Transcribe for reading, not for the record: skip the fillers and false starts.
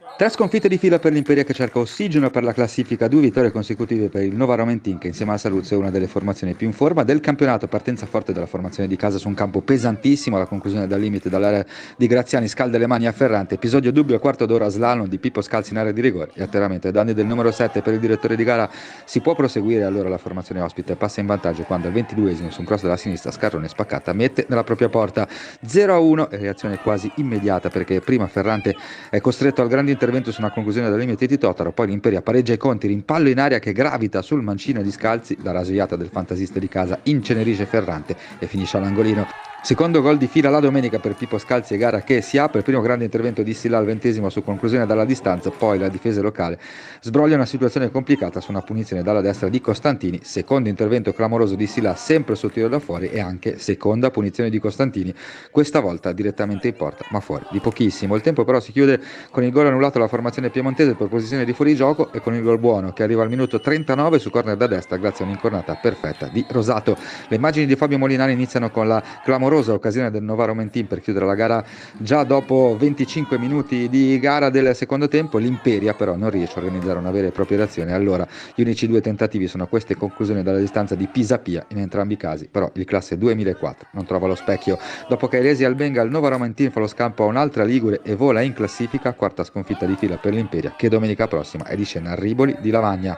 Tre sconfitte di fila per l'Imperia che cerca ossigeno per la classifica, due vittorie consecutive per il Novara Mentin che insieme al Saluzzo è una delle formazioni più in forma del campionato, partenza forte della formazione di casa su un campo pesantissimo, alla conclusione dal limite dall'area di Graziani scalda le mani a Ferrante, episodio dubbio al quarto d'ora slalom di Pippo Scalzi in area di rigore e atterramento ai danni del numero 7 per il direttore di gara si può proseguire, allora la formazione ospite passa in vantaggio quando al 22esimo su un cross della sinistra Scarrone spaccata mette nella propria porta 0-1 e reazione quasi immediata perché prima Ferrante è costretto al grande intervento su una conclusione dal limite di Totaro, poi l'Imperia pareggia i conti, rimpallo in aria che gravita sul mancino di Scalzi, la rasojata del fantasista di casa incenerisce Ferrante e finisce all'angolino. Secondo gol di fila la domenica per Pippo Scalzi e gara che si apre, il primo grande intervento di Silla al 20esimo su conclusione dalla distanza, poi la difesa locale sbroglia una situazione complicata su una punizione dalla destra di Costantini, secondo intervento clamoroso di Silla sempre sul tiro da fuori e anche seconda punizione di Costantini, questa volta direttamente in porta ma fuori di pochissimo. Il tempo però si chiude con il gol annullato alla formazione piemontese per posizione di fuorigioco e con il gol buono che arriva al minuto 39 su corner da destra grazie a un'incornata perfetta di Rosato. Le immagini di Fabio Molinari iniziano con la clamorosa occasione del Novaro Mentin per chiudere la gara già dopo 25 minuti di gara del secondo tempo. L'Imperia però non riesce a organizzare una vera e propria reazione, allora gli unici due tentativi sono queste conclusioni dalla distanza di Pisapia, in entrambi i casi però il classe 2004 non trova lo specchio. Dopo che Eresi al Benga, il Novaro Mentin fa lo scampo a un'altra Ligure e vola in classifica, quarta sconfitta di fila per l'Imperia che domenica prossima è di scena a Riboli di Lavagna.